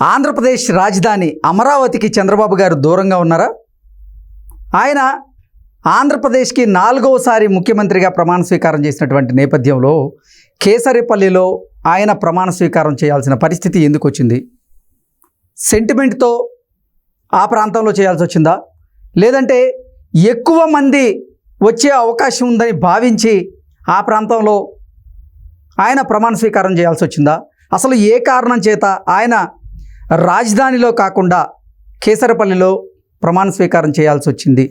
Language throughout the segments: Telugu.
ఆంధ్రప్రదేశ్ రాజధాని అమరావతికి చంద్రబాబు గారు దూరంగా ఉన్నారా? ఆయన ఆంధ్రప్రదేశ్కి 4వసారి ముఖ్యమంత్రిగా ప్రమాణ స్వీకారం చేసినటువంటి నేపథ్యంలో కేసరిపల్లిలో ఆయన ప్రమాణ స్వీకారం చేయాల్సిన పరిస్థితి ఎందుకు వచ్చింది? సెంటిమెంట్తో ఆ ప్రాంతంలో చేయాల్సి వచ్చిందా, లేదంటే ఎక్కువ మంది వచ్చే అవకాశం ఉందని భావించి ఆ ప్రాంతంలో ఆయన ప్రమాణ స్వీకారం చేయాల్సి వచ్చిందా? అసలు ఏ కారణం చేత ఆయన రాజధానిలో కాకుండా కేసరపల్లిలో ప్రమాణ స్వీకారం చేయాల్సి వచ్చింది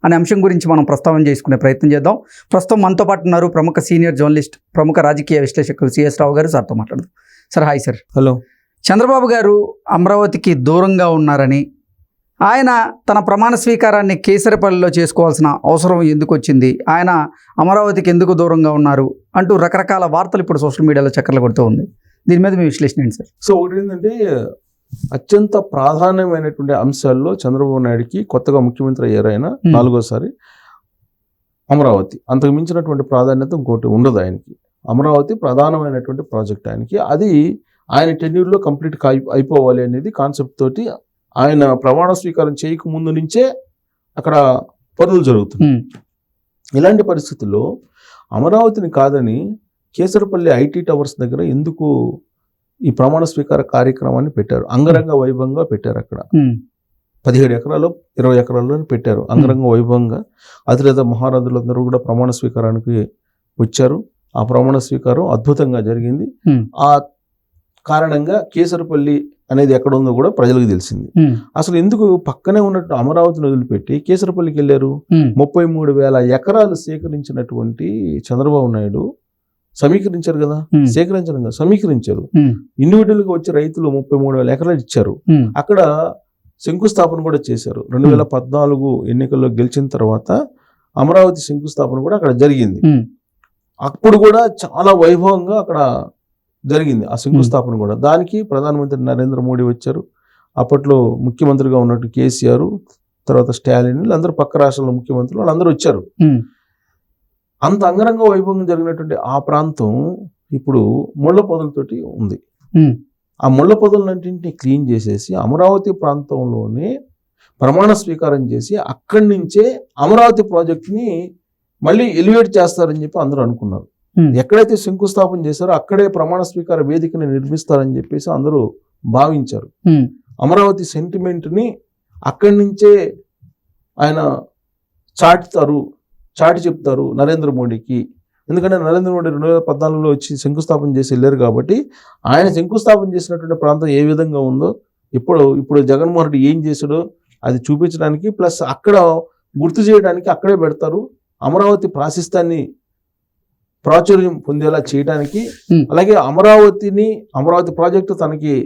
అనే అంశం గురించి మనం ప్రస్తావన చేసుకునే ప్రయత్నం చేద్దాం. ప్రస్తుతం మనతో పాటు ఉన్నారు ప్రముఖ సీనియర్ జర్నలిస్ట్, ప్రముఖ రాజకీయ విశ్లేషకులు సిఎస్ రావు గారు. సార్తో మాట్లాడదాం. Sir, hi sir. Hello. Chandrababu గారు అమరావతికి దూరంగా ఉన్నారని, ఆయన తన ప్రమాణ స్వీకారాన్ని కేసరపల్లిలో చేసుకోవాల్సిన అవసరం ఎందుకు వచ్చింది, ఆయన అమరావతికి ఎందుకు దూరంగా ఉన్నారు అంటూ రకరకాల వార్తలు ఇప్పుడు సోషల్ మీడియాలో చక్కర్లు కొడుతూ ఉంది. దీని మీద మీ విశ్లేషణ ఏంటి సార్? సో ఒకటి ఏంటంటే, అత్యంత ప్రాధాన్యమైనటువంటి అంశాల్లో చంద్రబాబు నాయుడుకి కొత్తగా ముఖ్యమంత్రి అయ్యారు ఆయన 4వసారి. అమరావతి అంతకు మించినటువంటి ప్రాధాన్యత ఇంకోటి ఉండదు ఆయనకి. అమరావతి ప్రధానమైనటువంటి ప్రాజెక్ట్ ఆయనకి. అది ఆయన టెన్యూర్లో కంప్లీట్గా అయిపోవాలి అనేది కాన్సెప్ట్ తోటి ఆయన ప్రమాణ స్వీకారం చేయక ముందు నుంచే అక్కడ పనులు జరుగుతున్నాయి. ఇలాంటి పరిస్థితుల్లో అమరావతిని కాదని కేసరపల్లి ఐటీ టవర్స్ దగ్గర ఎందుకు ఈ ప్రమాణ స్వీకార కార్యక్రమాన్ని పెట్టారు? అంగరంగ వైభవంగా పెట్టారు. అక్కడ 17 ఎకరాలు 20 ఎకరాల్లో పెట్టారు అంగరంగ వైభవంగా. అతిరథ మహారథులందరూ కూడా ప్రమాణ స్వీకారానికి వచ్చారు. ఆ ప్రమాణ స్వీకారం అద్భుతంగా జరిగింది. ఆ కారణంగా కేసరపల్లి అనేది ఎక్కడ ఉందో కూడా ప్రజలకు తెలిసింది. అసలు ఎందుకు పక్కనే ఉన్నట్టు అమరావతిని వదిలిపెట్టి కేసరపల్లికి వెళ్ళారు? 33,000 ఎకరాలు సేకరించినటువంటి చంద్రబాబు నాయుడు సమీకరించారు కదా, సేకరించడం కదా, సమీకరించారు. ఇండివిజువల్గా వచ్చి రైతులు 33,000 ఎకరాలు ఇచ్చారు. అక్కడ శంకుస్థాపన కూడా చేశారు. 2014 ఎన్నికల్లో గెలిచిన తర్వాత అమరావతి శంకుస్థాపన కూడా అక్కడ జరిగింది. అప్పుడు కూడా చాలా వైభవంగా అక్కడ జరిగింది ఆ శంకుస్థాపన కూడా. దానికి ప్రధానమంత్రి నరేంద్ర మోడీ వచ్చారు. అప్పట్లో ముఖ్యమంత్రిగా ఉన్నట్టు కేసీఆర్, తర్వాత స్టాలిన్, వీళ్ళందరూ పక్క రాష్ట్రాల ముఖ్యమంత్రులు వాళ్ళందరూ వచ్చారు. అంత అంగరంగ వైభవంగా జరిగినటువంటి ఆ ప్రాంతం ఇప్పుడు ముళ్ళ పొదలతోటి ఉంది. ఆ ముళ్ళ పొదలన్నింటినీ క్లీన్ చేసేసి అమరావతి ప్రాంతంలోనే ప్రమాణ స్వీకారం చేసి అక్కడి నుంచే అమరావతి ప్రాజెక్టుని మళ్ళీ ఎలివేట్ చేస్తారని చెప్పి అందరూ అనుకున్నారు. ఎక్కడైతే శంకుస్థాపన చేశారో అక్కడే ప్రమాణ స్వీకార వేదికని నిర్మిస్తారని చెప్పేసి అందరూ భావించారు. అమరావతి సెంటిమెంట్ని అక్కడి నుంచే ఆయన చాటి చెప్తారు నరేంద్ర మోడీకి. ఎందుకంటే నరేంద్ర మోడీ 2014లో వచ్చి శంకుస్థాపన చేసి వెళ్ళారు కాబట్టి ఆయన శంకుస్థాపన చేసినటువంటి ప్రాంతం ఏ విధంగా ఉందో ఇప్పుడు జగన్మోహన్ రెడ్డి ఏం చేశాడో అది చూపించడానికి, ప్లస్ అక్కడ గుర్తు చేయడానికి అక్కడే పెడతారు. అమరావతి ప్రాశస్త్యాన్ని ప్రాచుర్యం పొందేలా చేయడానికి, అలాగే అమరావతి ప్రాజెక్టు తనకి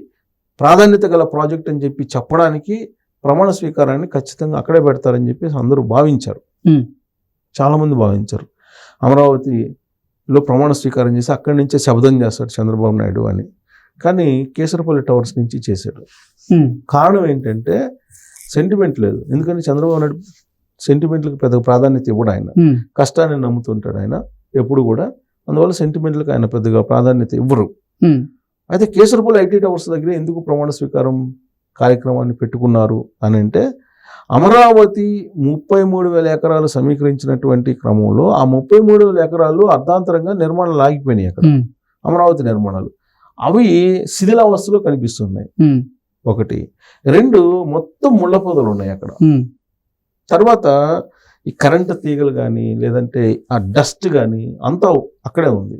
ప్రాధాన్యత గల ప్రాజెక్ట్ అని చెప్పి చెప్పడానికి ప్రమాణ స్వీకారాన్ని ఖచ్చితంగా అక్కడే పెడతారని చెప్పేసి అందరూ భావించారు. చాలామంది భావించారు అమరావతిలో ప్రమాణ స్వీకారం చేసి అక్కడి నుంచే శబ్దం చేస్తాడు చంద్రబాబు నాయుడు అని. కానీ కేసరపల్లి టవర్స్ నుంచి చేశాడు. కారణం ఏంటంటే సెంటిమెంట్ లేదు. ఎందుకంటే చంద్రబాబు నాయుడు సెంటిమెంట్లకు పెద్ద ప్రాధాన్యత ఇవ్వడు. ఆయన కష్టాన్ని నమ్ముతుంటాడు ఆయన ఎప్పుడు కూడా. అందువల్ల సెంటిమెంట్లకు ఆయన పెద్దగా ప్రాధాన్యత ఇవ్వరు. అయితే కేసరపల్లి ఐటీ టవర్స్ దగ్గర ఎందుకు ప్రమాణ స్వీకారం కార్యక్రమాన్ని పెట్టుకున్నారు అని అంటే, అమరావతి 33,000 ఎకరాలు సమీకరించినటువంటి క్రమంలో ఆ 33,000 ఎకరాలు అర్ధాంతరంగా నిర్మాణాలు ఆగిపోయినాయి. అక్కడ అమరావతి నిర్మాణాలు అవి శిథిలావస్థలో కనిపిస్తున్నాయి. 1, 2 మొత్తం ముళ్ళ పొదలు ఉన్నాయి అక్కడ. తర్వాత ఈ కరెంటు తీగలు కానీ లేదంటే ఆ డస్ట్ కానీ అంతా అక్కడే ఉంది.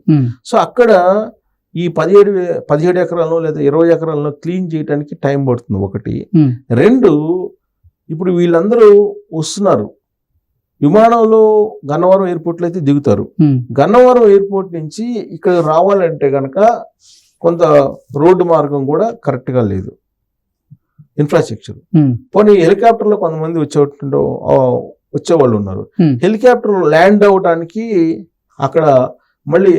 సో అక్కడ ఈ 17 ఎకరాలను లేదా 20 ఎకరాలను క్లీన్ చేయడానికి టైం పడుతుంది. 1, 2 ఇప్పుడు వీళ్ళందరూ వస్తున్నారు విమానంలో. గన్నవరం ఎయిర్పోర్ట్లో అయితే దిగుతారు. గన్నవరం ఎయిర్పోర్ట్ నుంచి ఇక్కడ రావాలంటే కనుక కొంత రోడ్డు మార్గం కూడా కరెక్ట్గా లేదు, ఇన్ఫ్రాస్ట్రక్చర్. పోనీ హెలికాప్టర్లో కొంతమంది వచ్చేవాళ్ళు ఉన్నారు. హెలికాప్టర్ ల్యాండ్ అవడానికి అక్కడ మళ్ళీ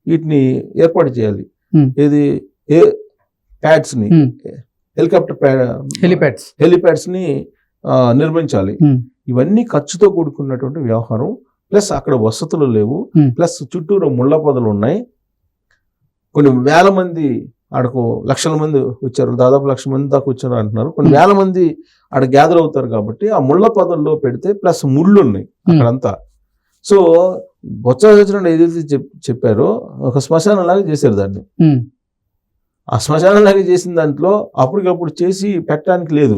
వీటిని ఏర్పాటు చేయాలి. ఏది ప్యాడ్స్ని, హెలికాప్టర్ హెలిప్యాడ్స్ని నిర్మించాలి. ఇవన్నీ ఖర్చుతో కూడుకున్నటువంటి వ్యవహారం. ప్లస్ అక్కడ వసతులు లేవు. ప్లస్ చుట్టూరు ముళ్ళ పొదలు ఉన్నాయి. కొన్ని వేల మంది ఆడకు లక్షల మంది వచ్చారు, దాదాపు 1,00,000 మంది దాకా వచ్చారు అంటున్నారు. కొన్ని వేల మంది ఆడ గ్యాదర్ అవుతారు కాబట్టి ఆ ముళ్ళ పొదల్లో పెడితే ప్లస్ ముళ్ళు ఉన్నాయి అక్కడంతా. సో బొత్స సత్యనారాయణ ఏదైతే చెప్పారో ఒక శ్మశానం లాగా చేశారు దాన్ని. ఆ శ్మశానం లాగా చేసిన దాంట్లో అప్పటికప్పుడు చేసి పెట్టడానికి లేదు.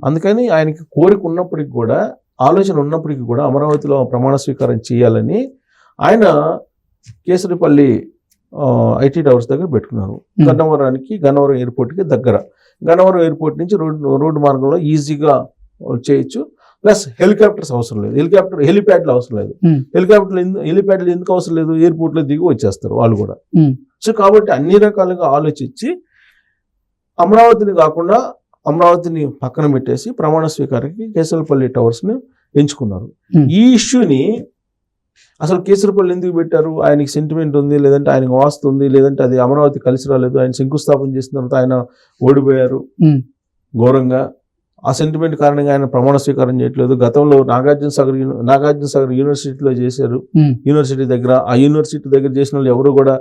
అందుకని ఆయనకి కోరిక ఉన్నప్పటికి కూడా, ఆలోచన ఉన్నప్పటికీ కూడా అమరావతిలో ప్రమాణ స్వీకారం చేయాలని ఆయన కేసరిపల్లి ఐటీ టవర్స్ దగ్గర పెట్టుకున్నారు. గన్నవరం ఎయిర్పోర్ట్కి దగ్గర. గన్నవరం ఎయిర్పోర్ట్ నుంచి రోడ్డు మార్గంలో ఈజీగా చేయొచ్చు. ప్లస్ హెలికాప్టర్స్ అవసరం లేదు, హెలిప్యాడ్లు అవసరం లేదు. హెలిప్యాడ్లు ఎందుకు అవసరం లేదు? ఎయిర్పోర్ట్లో దిగి వచ్చేస్తారు వాళ్ళు కూడా. సో కాబట్టి అన్ని రకాలుగా ఆలోచించి అమరావతిని కాకుండా అమరావతిని పక్కన పెట్టేసి ప్రమాణ స్వీకారానికి కేసరపల్లి టవర్స్ని ఎంచుకున్నారు. ఈ ఇష్యూని అసలు కేసరపల్లి ఎందుకు పెట్టారు? ఆయనకి సెంటిమెంట్ ఉంది, లేదంటే ఆయనకు వాస్తు ఉంది, లేదంటే అది అమరావతి కలిసి రాలేదు, ఆయన శంకుస్థాపన చేసిన తర్వాత ఆయన ఓడిపోయారు ఘోరంగా, ఆ సెంటిమెంట్ కారణంగా ఆయన ప్రమాణ స్వీకారం చేయట్లేదు. గతంలో నాగార్జున సాగర్ యూనివర్సిటీలో చేశారు, యూనివర్సిటీ దగ్గర. ఆ యూనివర్సిటీ దగ్గర చేసిన వాళ్ళు ఎవరు కూడా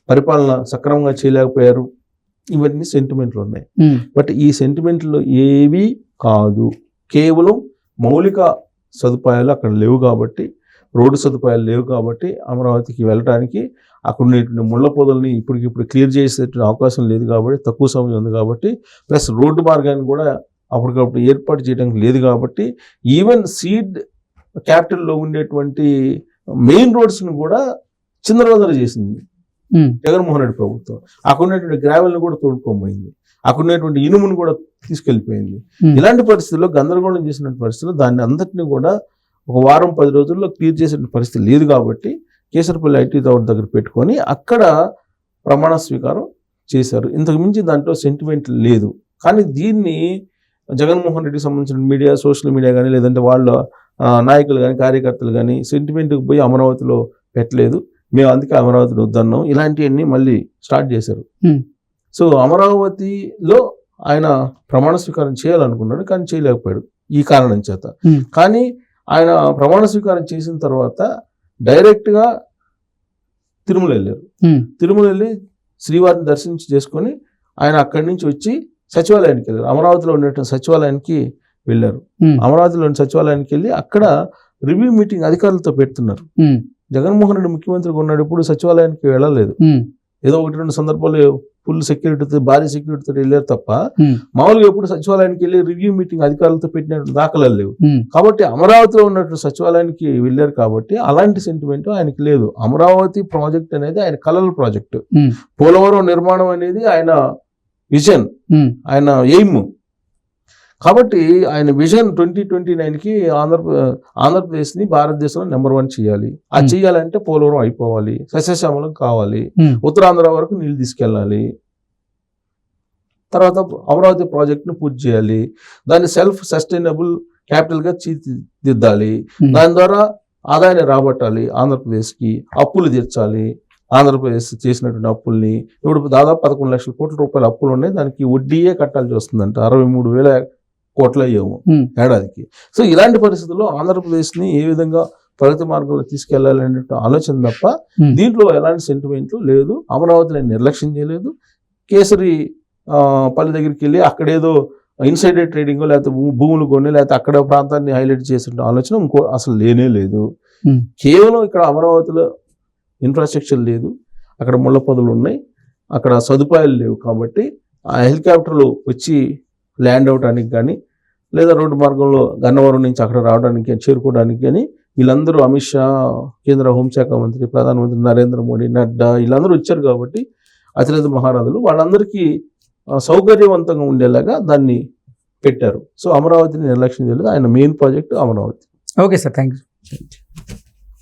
పరిపాలన సక్రమంగా చేయలేకపోయారు. ఇవన్నీ సెంటిమెంట్లు ఉన్నాయి. బట్ ఈ సెంటిమెంట్లు ఏవి కాదు, కేవలం మౌలిక సదుపాయాలు అక్కడ లేవు కాబట్టి, రోడ్డు సదుపాయాలు లేవు కాబట్టి అమరావతికి వెళ్ళడానికి అక్కడ ఉన్నటువంటి ముళ్ళ పొదల్ని ఇప్పటికిప్పుడు క్లియర్ చేసేటువంటి అవకాశం లేదు కాబట్టి, తక్కువ సమయం ఉంది కాబట్టి, ప్లస్ రోడ్డు మార్గాన్ని కూడా అప్పటికప్పుడు ఏర్పాటు చేయడానికి లేదు కాబట్టి, ఈవెన్ సీడ్ క్యాపిటల్లో ఉండేటువంటి మెయిన్ రోడ్స్ని కూడా చిందరవందర చేసింది జగన్మోహన్ రెడ్డి ప్రభుత్వం. అక్కడ ఉన్నటువంటి గ్రావెల్ని కూడా తోడుకోబోయింది, అక్కడ ఉన్నటువంటి ఇనుమును కూడా తీసుకెళ్లిపోయింది. ఇలాంటి పరిస్థితుల్లో గందరగోళం చేసినటువంటి పరిస్థితుల్లో దాన్ని అందరినీ కూడా ఒక వారం 10 రోజుల్లో క్లియర్ చేసే పరిస్థితి లేదు కాబట్టి కేసరపల్లి ఐటీ టవర్ దగ్గర పెట్టుకొని అక్కడ ప్రమాణ స్వీకారం చేశారు. ఇంతకు మించి దాంట్లో సెంటిమెంట్ లేదు. కానీ దీన్ని జగన్మోహన్ రెడ్డికి సంబంధించిన మీడియా, సోషల్ మీడియా కానీ, లేదంటే వాళ్ళ నాయకులు కానీ, కార్యకర్తలు కానీ సెంటిమెంట్కి పోయి అమరావతిలో పెట్టలేదు, మేము అందుకే అమరావతిని వద్దన్నాం, ఇలాంటివన్నీ మళ్ళీ స్టార్ట్ చేశారు. సో అమరావతిలో ఆయన ప్రమాణ స్వీకారం చేయాలనుకున్నాడు, కానీ చేయలేకపోయాడు ఈ కారణం చేత. కానీ ఆయన ప్రమాణ స్వీకారం చేసిన తర్వాత డైరెక్ట్గా తిరుమల వెళ్ళారు. తిరుమల వెళ్ళి శ్రీవారిని దర్శించి చేసుకొని ఆయన అక్కడి నుంచి వచ్చి సచివాలయానికి వెళ్ళారు. అమరావతిలో ఉండేటువంటి సచివాలయానికి వెళ్ళారు. అమరావతిలోని సచివాలయానికి వెళ్ళి అక్కడ రివ్యూ మీటింగ్ అధికారులతో పెడుతున్నారు. జగన్మోహన్ రెడ్డి ముఖ్యమంత్రిగా ఉన్నాడు, ఇప్పుడు సచివాలయానికి వెళ్ళలేదు. ఏదో 1-2 సందర్భాలు ఫుల్ సెక్యూరిటీతో, భారీ సెక్యూరిటీతో వెళ్ళారు తప్ప మామూలుగా ఎప్పుడు సచివాలయానికి వెళ్ళి రివ్యూ మీటింగ్ అధికారులతో పెట్టినట్టు దాఖలాలు లేవు. కాబట్టి అమరావతిలో ఉన్నటువంటి సచివాలయానికి వెళ్ళారు కాబట్టి అలాంటి సెంటిమెంట్ ఆయనకి లేదు. అమరావతి ప్రాజెక్ట్ అనేది ఆయన కలల ప్రాజెక్టు. పోలవరం నిర్మాణం అనేది ఆయన విజన్, ఆయన ఎయిమ్. కాబట్టి ఆయన విజన్ 2029కి ఆంధ్రప్రదేశ్ని భారతదేశంలో నెంబర్ 1 చేయాలి. అది చేయాలంటే పోలవరం అయిపోవాలి, సస్యశ్యామలం కావాలి, ఉత్తరాంధ్ర వరకు నీళ్ళు తీసుకెళ్ళాలి, తర్వాత అమరావతి ప్రాజెక్ట్ను పూర్తి చేయాలి, దాన్ని సెల్ఫ్ సస్టైనబుల్ క్యాపిటల్గా తీర్చిదిద్దాలి, దాని ద్వారా ఆదాయాన్ని రాబట్టాలి, ఆంధ్రప్రదేశ్కి అప్పులు తీర్చాలి. ఆంధ్రప్రదేశ్ చేసినటువంటి అప్పుల్ని ఇప్పుడు దాదాపు 11 లక్షల కోట్ల రూపాయల అప్పులు ఉన్నాయి, దానికి వడ్డీయే కట్టాల్సి వస్తుందంట, 63,000 కోట్లు అయ్యాము ఏడాదికి. సో ఇలాంటి పరిస్థితుల్లో ఆంధ్రప్రదేశ్ని ఏ విధంగా ప్రగతి మార్గంలో తీసుకెళ్లాలి అనే ఆలోచన తప్ప దీంట్లో ఎలాంటి సెంటిమెంట్లు లేదు. అమరావతిని నిర్లక్ష్యం చేయలేదు. కేసరి పల్లి దగ్గరికి వెళ్ళి అక్కడేదో ఇన్సైడర్ ట్రేడింగ్ లేకపోతే భూములు కొని లేకపోతే అక్కడ ప్రాంతాన్ని హైలైట్ చేసిన ఆలోచన ఇంకో అసలు లేనే లేదు. కేవలం ఇక్కడ అమరావతిలో ఇన్ఫ్రాస్ట్రక్చర్ లేదు, అక్కడ ముళ్ళ పొదలు ఉన్నాయి, అక్కడ సదుపాయాలు లేవు కాబట్టి ఆ హెలికాప్టర్లు వచ్చి ల్యాండ్ అవడానికి కానీ, లేదా రోడ్డు మార్గంలో గన్నవరం నుంచి అక్కడ రావడానికి చేరుకోవడానికి కానీ వీళ్ళందరూ అమిత్ షా, కేంద్ర హోంశాఖ మంత్రి, ప్రధానమంత్రి నరేంద్ర మోడీ, నడ్డా వీళ్ళందరూ వచ్చారు కాబట్టి అతిరథ మహారాజులు వాళ్ళందరికీ సౌకర్యవంతంగా ఉండేలాగా దాన్ని పెట్టారు. సో అమరావతిని నిర్లక్ష్యం చేయలేదు. ఆయన main project Amaravati. Okay sir, thank you.